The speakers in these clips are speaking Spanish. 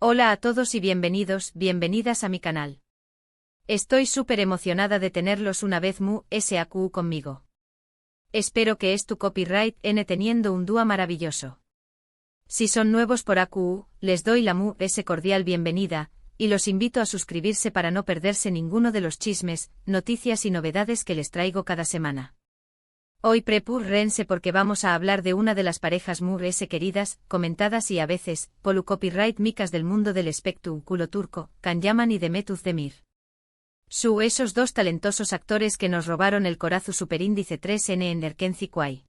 Hola a todos y bienvenidas a mi canal. Estoy súper emocionada de tenerlos una vez SAQ conmigo. Espero que es tu copyright N teniendo un dúo maravilloso. Si son nuevos por AQU, les doy la cordial bienvenida, y los invito a suscribirse para no perderse ninguno de los chismes, noticias y novedades que les traigo cada semana. Hoy prepúrense porque vamos a hablar de una de las parejas queridas, comentadas y a veces, polu copyright micas del mundo del espectáculo turco, Can Yaman y Demet Özdemir. Esos dos talentosos actores que nos robaron el corazón superíndice 3N en Erkenci Quay.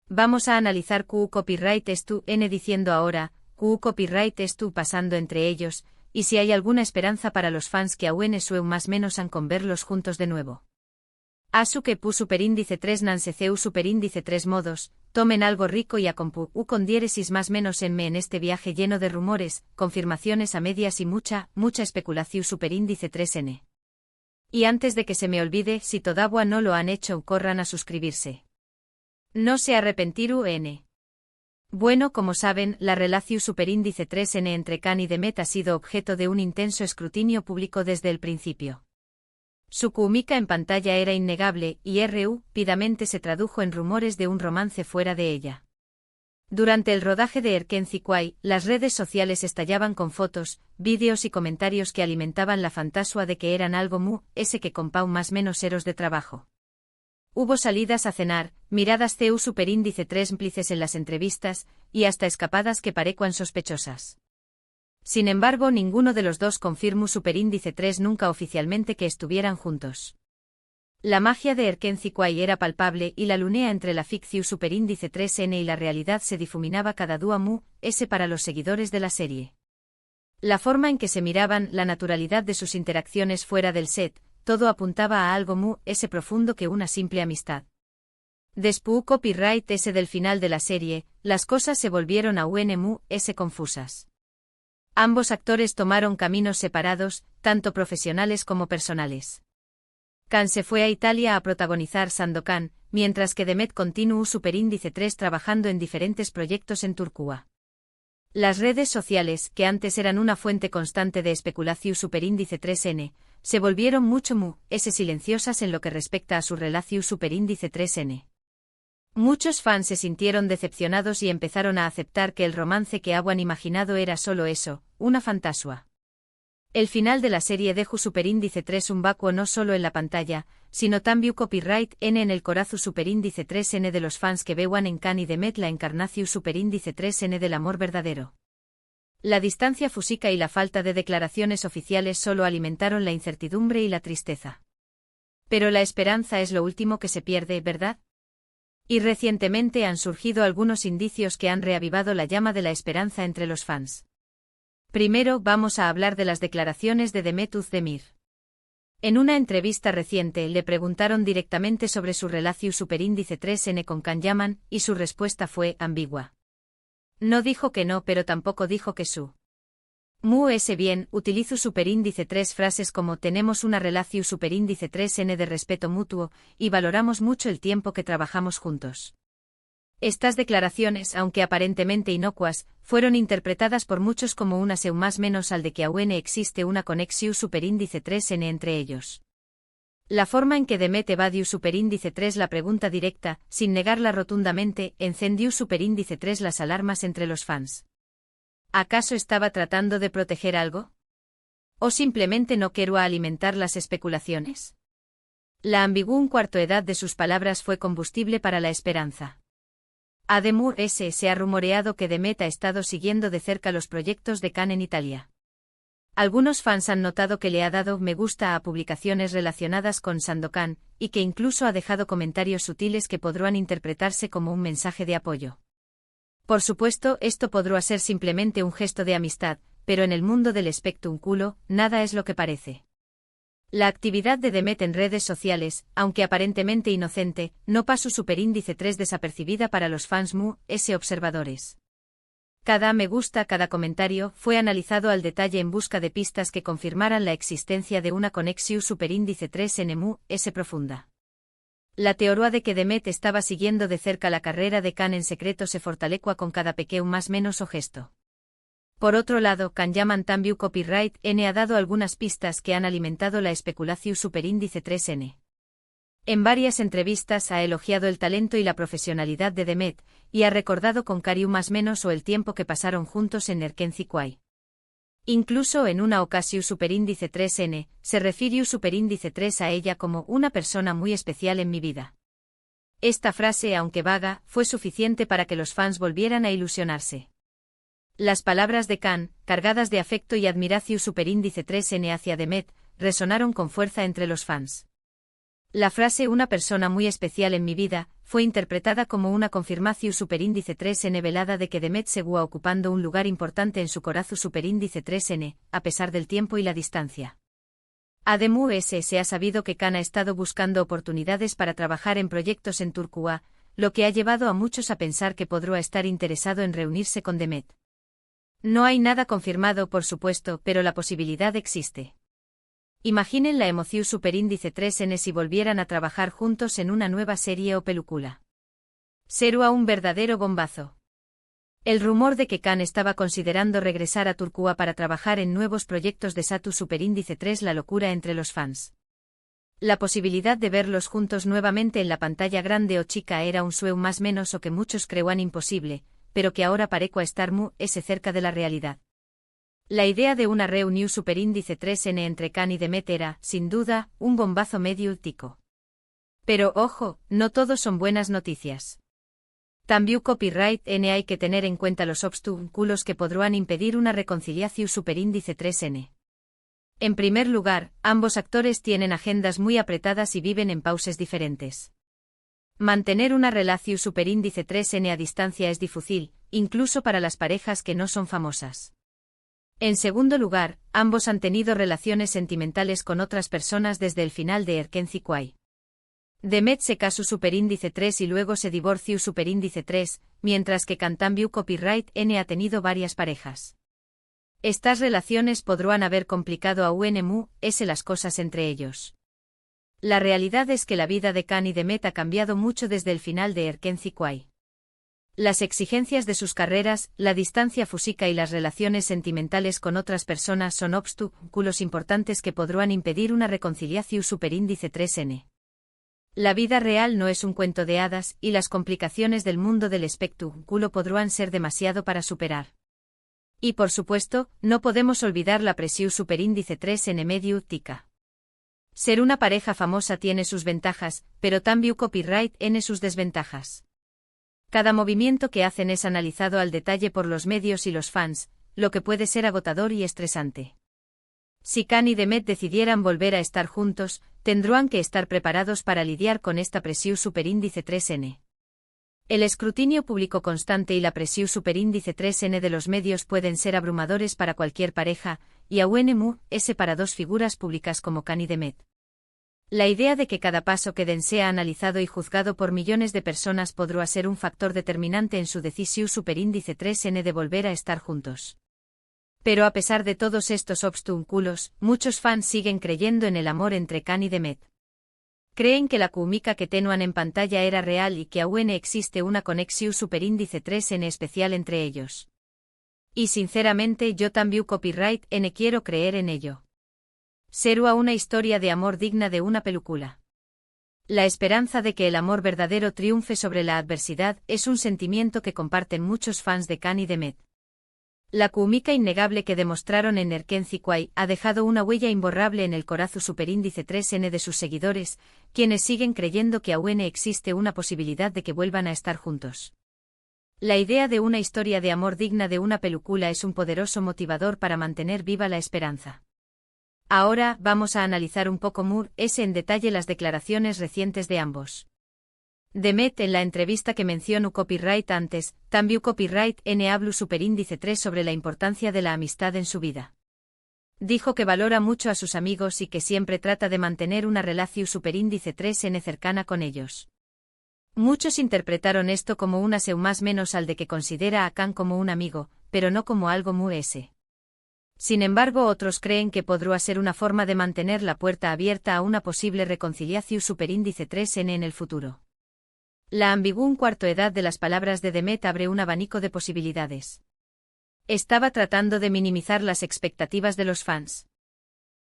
Vamos a analizar copyright estu N diciendo ahora, copyright estu pasando entre ellos, y si hay alguna esperanza para los fans que aún más menos han con verlos juntos de nuevo. Asu que pu superíndice 3 nanseceu superíndice 3 modos, tomen algo rico y a compu con diéresis más menos en este viaje lleno de rumores, confirmaciones a medias y mucha especulación superíndice 3N. Y antes de que se me olvide, si todavía no lo han hecho, corran a suscribirse. No se arrepentiru N. Bueno, como saben, la relación superíndice 3N entre Can y Demet ha sido objeto de un intenso escrutinio público desde el principio. Su química en pantalla era innegable, y rápidamente se tradujo en rumores de un romance fuera de ella. Durante el rodaje de Erkenci Quay, las redes sociales estallaban con fotos, vídeos y comentarios que alimentaban la fantasía de que eran algo que compau más menos eros de trabajo. Hubo salidas a cenar, miradas superíndice 3 cómplices en las entrevistas, y hasta escapadas que parecuan sospechosas. Sin embargo, ninguno de los dos confirmó superíndice 3 nunca oficialmente que estuvieran juntos. La magia de Erkenci Quay era palpable y la lunea entre la ficción superíndice 3N y la realidad se difuminaba cada día para los seguidores de la serie. La forma en que se miraban, la naturalidad de sus interacciones fuera del set, todo apuntaba a algo profundo que una simple amistad. Después copyright del final de la serie, las cosas se volvieron aún confusas. Ambos actores tomaron caminos separados, tanto profesionales como personales. Can se fue a Italia a protagonizar Sandokan, mientras que Demet continuó superíndice 3 trabajando en diferentes proyectos en Turquía. Las redes sociales, que antes eran una fuente constante de especulación superíndice 3N, se volvieron mucho silenciosas en lo que respecta a su relación superíndice 3N. Muchos fans se sintieron decepcionados y empezaron a aceptar que el romance que habían imaginado era solo eso, una fantasía. El final de la serie dejó superíndice 3 un vacuo no solo en la pantalla, sino también copyright N en el corazón superíndice 3N de los fans que vean en Can y Demet la encarnación superíndice 3N del amor verdadero. La distancia física y la falta de declaraciones oficiales solo alimentaron la incertidumbre y la tristeza. Pero la esperanza es lo último que se pierde, ¿verdad? Y recientemente han surgido algunos indicios que han reavivado la llama de la esperanza entre los fans. Primero vamos a hablar de las declaraciones de Demet Özdemir. En una entrevista reciente le preguntaron directamente sobre su relación superíndice 3N con Can Yaman, y su respuesta fue ambigua. No dijo que no, pero tampoco dijo que su. Bien, utilizo superíndice 3 frases como tenemos una relación superíndice 3N de respeto mutuo, y valoramos mucho el tiempo que trabajamos juntos. Estas declaraciones, aunque aparentemente inocuas, fueron interpretadas por muchos como una más menos al de que aún existe una conexión superíndice 3N entre ellos. La forma en que Demet evadió superíndice 3 la pregunta directa, sin negarla rotundamente, encendió superíndice 3 las alarmas entre los fans. ¿Acaso estaba tratando de proteger algo? ¿O simplemente no quería alimentar las especulaciones? La ambigua cuartoedad de sus palabras fue combustible para la esperanza. Además, se ha rumoreado que Demet ha estado siguiendo de cerca los proyectos de Can en Italia. Algunos fans han notado que le ha dado me gusta a publicaciones relacionadas con Sandokan, y que incluso ha dejado comentarios sutiles que podrán interpretarse como un mensaje de apoyo. Por supuesto, esto podrá ser simplemente un gesto de amistad, pero en el mundo del espectáculo, nada es lo que parece. La actividad de Demet en redes sociales, aunque aparentemente inocente, no pasó superíndice 3 desapercibida para los fans observadores. Cada me gusta, cada comentario, fue analizado al detalle en busca de pistas que confirmaran la existencia de una conexión superíndice 3N profunda. La teoría de que Demet estaba siguiendo de cerca la carrera de Can en secreto se fortalecua con cada pequeño más menos o gesto. Por otro lado, Kanyaman Tambiu Copyright N ha dado algunas pistas que han alimentado la especulación superíndice 3N. En varias entrevistas ha elogiado el talento y la profesionalidad de Demet, y ha recordado con cariño más menos o el tiempo que pasaron juntos en Erkenci Kwai. Incluso en una ocasión superíndice 3N, se refirió superíndice 3 a ella como una persona muy especial en mi vida. Esta frase, aunque vaga, fue suficiente para que los fans volvieran a ilusionarse. Las palabras de Kan, cargadas de afecto y admiración superíndice 3N hacia Demet, resonaron con fuerza entre los fans. La frase una persona muy especial en mi vida, fue interpretada como una confirmación superíndice 3N velada de que Demet seguía ocupando un lugar importante en su corazón superíndice 3N, a pesar del tiempo y la distancia. Además se ha sabido que Kan ha estado buscando oportunidades para trabajar en proyectos en Turquía, lo que ha llevado a muchos a pensar que podría estar interesado en reunirse con Demet. No hay nada confirmado por supuesto, pero la posibilidad existe. Imaginen la emoción superíndice 3N si volvieran a trabajar juntos en una nueva serie o película. Sería un verdadero bombazo. El rumor de que Kan estaba considerando regresar a Turquía para trabajar en nuevos proyectos de Satu superíndice 3 la locura entre los fans. La posibilidad de verlos juntos nuevamente en la pantalla grande o chica era un sueño más menos o que muchos creían imposible, pero que ahora parece estar muy cerca de la realidad. La idea de una reunión superíndice 3N entre Kan y Demet era, sin duda, un bombazo medio tico. Pero ojo, no todos son buenas noticias. También Copyright N hay que tener en cuenta los obstáculos que podrán impedir una reconciliación superíndice 3N. En primer lugar, ambos actores tienen agendas muy apretadas y viven en pausas diferentes. Mantener una relación superíndice 3N a distancia es difícil, incluso para las parejas que no son famosas. En segundo lugar, ambos han tenido relaciones sentimentales con otras personas desde el final de Erkenci Kwai. Demet se casó superíndice 3 y luego se divorció superíndice 3, mientras que Kan Tambiu Copyright N ha tenido varias parejas. Estas relaciones podrán haber complicado a UNMU las cosas entre ellos. La realidad es que la vida de Kan y Demet ha cambiado mucho desde el final de Erkenci Kwai. Las exigencias de sus carreras, la distancia física y las relaciones sentimentales con otras personas son obstáculos importantes que podrán impedir una reconciliación superíndice 3N. La vida real no es un cuento de hadas y las complicaciones del mundo del espectáculo podrán ser demasiado para superar. Y por supuesto, no podemos olvidar la presión superíndice 3N medio tica. Ser una pareja famosa tiene sus ventajas, pero también Copyright N sus desventajas. Cada movimiento que hacen es analizado al detalle por los medios y los fans, lo que puede ser agotador y estresante. Si Kan y Demet decidieran volver a estar juntos, tendrán que estar preparados para lidiar con esta presión superíndice 3N. El escrutinio público constante y la presión superíndice 3N de los medios pueden ser abrumadores para cualquier pareja, y aún para dos figuras públicas como Kan y Demet. La idea de que cada paso que den sea analizado y juzgado por millones de personas podrá ser un factor determinante en su decisión superíndice 3N de volver a estar juntos. Pero a pesar de todos estos obstáculos, muchos fans siguen creyendo en el amor entre Kan y Demet. Creen que la química que tenían en pantalla era real y que aún existe una conexión superíndice 3N especial entre ellos. Y sinceramente yo también Copyright N quiero creer en ello. Sería una historia de amor digna de una película. La esperanza de que el amor verdadero triunfe sobre la adversidad es un sentimiento que comparten muchos fans de Kan y Demet. La química innegable que demostraron en Erkenci Kwai ha dejado una huella imborrable en el corazón superíndice 3N de sus seguidores, quienes siguen creyendo que aún existe una posibilidad de que vuelvan a estar juntos. La idea de una historia de amor digna de una película es un poderoso motivador para mantener viva la esperanza. Ahora, vamos a analizar un poco en detalle las declaraciones recientes de ambos. Demet en la entrevista que mencionó Copyright antes, también Copyright N habló superíndice 3 sobre la importancia de la amistad en su vida. Dijo que valora mucho a sus amigos y que siempre trata de mantener una relación superíndice 3N cercana con ellos. Muchos interpretaron esto como un aseo más menos al de que considera a Kan como un amigo, pero no como algo Sin embargo, otros creen que podrá ser una forma de mantener la puerta abierta a una posible reconciliación superíndice 3N en el futuro. La ambigua cuarto edad de las palabras de Demet abre un abanico de posibilidades. ¿Estaba tratando de minimizar las expectativas de los fans?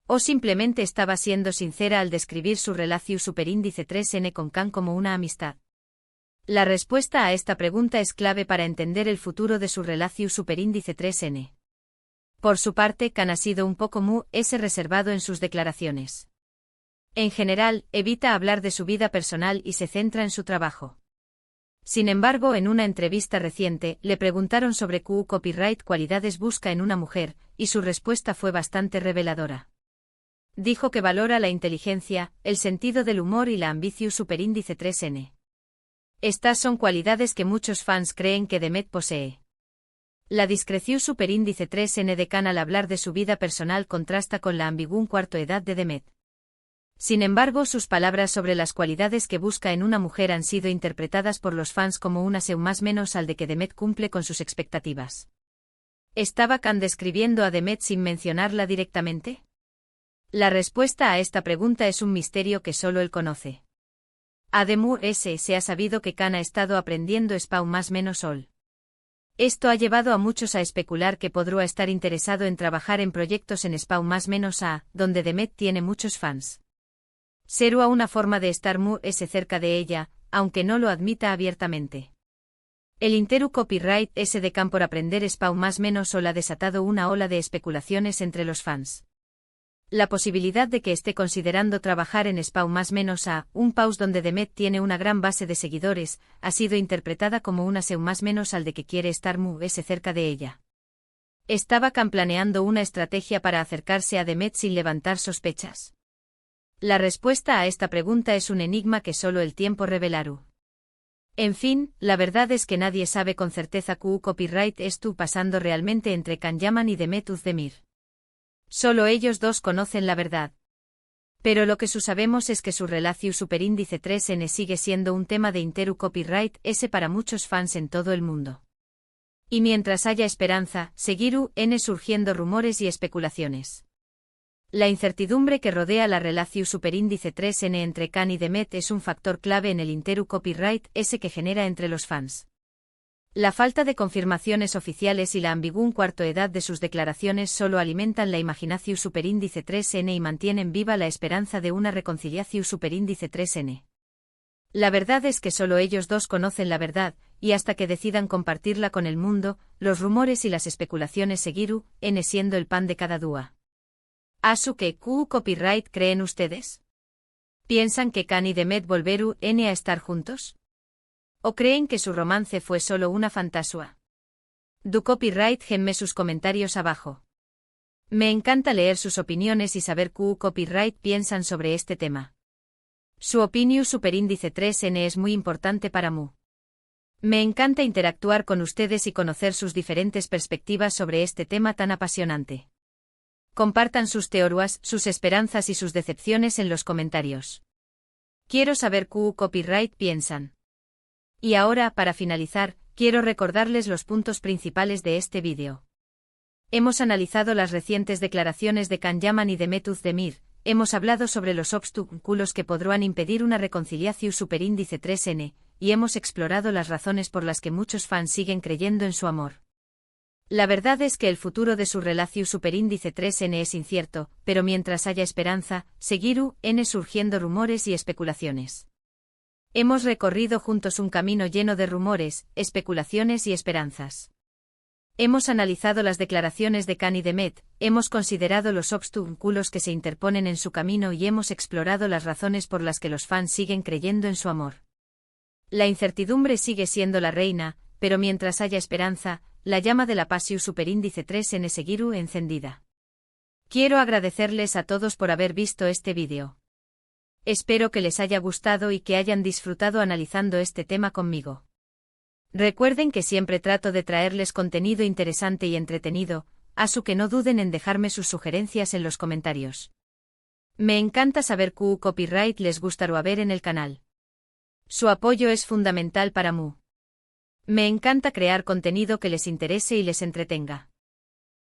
¿O simplemente estaba siendo sincera al describir su relación superíndice 3N con Kan como una amistad? La respuesta a esta pregunta es clave para entender el futuro de su relación superíndice 3N. Por su parte, Kan ha sido un poco reservado en sus declaraciones. En general, evita hablar de su vida personal y se centra en su trabajo. Sin embargo, en una entrevista reciente, le preguntaron sobre qué copyright cualidades busca en una mujer, y su respuesta fue bastante reveladora. Dijo que valora la inteligencia, el sentido del humor y la ambición superíndice 3N. Estas son cualidades que muchos fans creen que Demet posee. La discreción superíndice 3N de Kan al hablar de su vida personal contrasta con la ambigua cuarto edad de Demet. Sin embargo, sus palabras sobre las cualidades que busca en una mujer han sido interpretadas por los fans como una seu más menos al de que Demet cumple con sus expectativas. ¿Estaba Kan describiendo a Demet sin mencionarla directamente? La respuesta a esta pregunta es un misterio que solo él conoce. Además, se ha sabido que Kan ha estado aprendiendo Spawn más menos All. Esto ha llevado a muchos a especular que podría estar interesado en trabajar en proyectos en Spawn más menos A, donde Demet tiene muchos fans. Será una forma de estar cerca de ella, aunque no lo admita abiertamente. El interu copyright de Kan por aprender Spawn más menos All ha desatado una ola de especulaciones entre los fans. La posibilidad de que esté considerando trabajar en Spawn más menos A, un pause donde Demet tiene una gran base de seguidores, ha sido interpretada como una seu más menos al de que quiere estar cerca de ella. ¿Estaba Kan planeando una estrategia para acercarse a Demet sin levantar sospechas? La respuesta a esta pregunta es un enigma que solo el tiempo revelará. En fin, la verdad es que nadie sabe con certeza qué copyright estuvo pasando realmente entre Kan Yaman y Demet Özdemir. Solo ellos dos conocen la verdad. Pero lo que sabemos es que su relación superíndice 3N sigue siendo un tema de interu copyright para muchos fans en todo el mundo. Y mientras haya esperanza, seguirán surgiendo rumores y especulaciones. La incertidumbre que rodea la relación superíndice 3N entre Kan y Demet es un factor clave en el interu copyright que genera entre los fans. La falta de confirmaciones oficiales y la ambigua cuarto edad de sus declaraciones solo alimentan la imaginación superíndice 3N y mantienen viva la esperanza de una reconciliación superíndice 3N. La verdad es que solo ellos dos conocen la verdad, y hasta que decidan compartirla con el mundo, los rumores y las especulaciones seguirán siendo el pan de cada día. ¿Asu que copyright creen ustedes? ¿Piensan que Kan y Demet volverán a estar juntos? ¿O creen que su romance fue solo una fantasía? Du copyright genme sus comentarios abajo. Me encanta leer sus opiniones y saber qué copyright piensan sobre este tema. Su opinión superíndice 3N es muy importante para mí. Me encanta interactuar con ustedes y conocer sus diferentes perspectivas sobre este tema tan apasionante. Compartan sus teorías, sus esperanzas y sus decepciones en los comentarios. Quiero saber qué copyright piensan. Y ahora, para finalizar, quiero recordarles los puntos principales de este vídeo. Hemos analizado las recientes declaraciones de Kan Yaman y Demet Özdemir, hemos hablado sobre los obstáculos que podrán impedir una reconciliación superíndice 3N, y hemos explorado las razones por las que muchos fans siguen creyendo en su amor. La verdad es que el futuro de su relación superíndice 3N es incierto, pero mientras haya esperanza, seguirán surgiendo rumores y especulaciones. Hemos recorrido juntos un camino lleno de rumores, especulaciones y esperanzas. Hemos analizado las declaraciones de Kan y Demet, hemos considerado los obstáculos que se interponen en su camino y hemos explorado las razones por las que los fans siguen creyendo en su amor. La incertidumbre sigue siendo la reina, pero mientras haya esperanza, la llama de la pasión superíndice 3N seguirá encendida. Quiero agradecerles a todos por haber visto este vídeo. Espero que les haya gustado y que hayan disfrutado analizando este tema conmigo. Recuerden que siempre trato de traerles contenido interesante y entretenido, así que no duden en dejarme sus sugerencias en los comentarios. Me encanta saber qué copyright les gustará ver en el canal. Su apoyo es fundamental para mí. Me encanta crear contenido que les interese y les entretenga.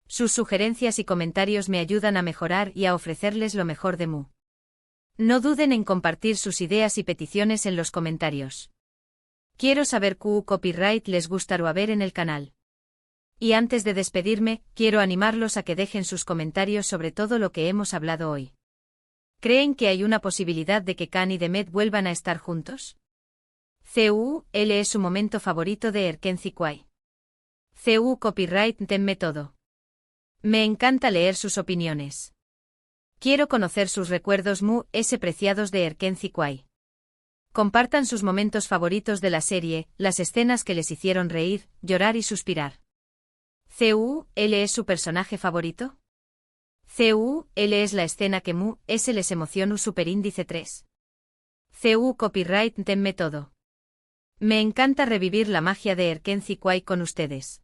Sus sugerencias y comentarios me ayudan a mejorar y a ofrecerles lo mejor de mí. No duden en compartir sus ideas y peticiones en los comentarios. Quiero saber qué copyright les gustará ver en el canal. Y antes de despedirme, quiero animarlos a que dejen sus comentarios sobre todo lo que hemos hablado hoy. ¿Creen que hay una posibilidad de que Khan y Demet vuelvan a estar juntos? CUL es su momento favorito de Erkenci Kwai. CU Copyright Denme todo. Me encanta leer sus opiniones. Quiero conocer sus recuerdos preciados de Erkenci Kwai. Compartan sus momentos favoritos de la serie, las escenas que les hicieron reír, llorar y suspirar. ¿CUL es su personaje favorito? CUL es la escena que les emociona superíndice 3. CU Copyright Denme todo. Me encanta revivir la magia de Erkenci Kwai con ustedes.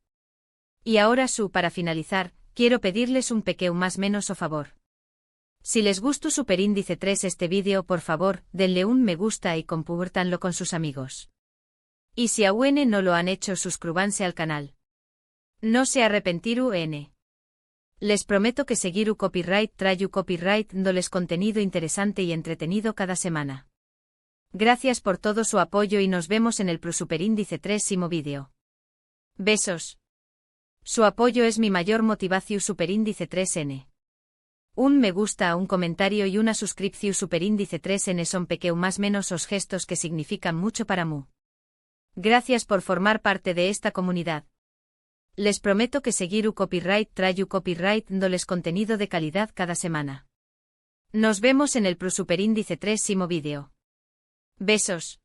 Y ahora para finalizar, quiero pedirles un pequeño más menos o favor. Si les gustó superíndice 3 este vídeo, por favor, denle un me gusta y compártanlo con sus amigos. Y si aún no lo han hecho, suscríbanse al canal. No se arrepentirán. Les prometo que seguiré copyright trayu copyright dándoles contenido interesante y entretenido cada semana. Gracias por todo su apoyo y nos vemos en el superíndice 3º vídeo. Besos. Su apoyo es mi mayor motivación superíndice 3N. Un me gusta, un comentario y una suscripción superíndice 3N son pequeños más menos os gestos que significan mucho para mí. Gracias por formar parte de esta comunidad. Les prometo que seguiré copyright trayu copyright dándoles contenido de calidad cada semana. Nos vemos en el superíndice 3º vídeo. Besos.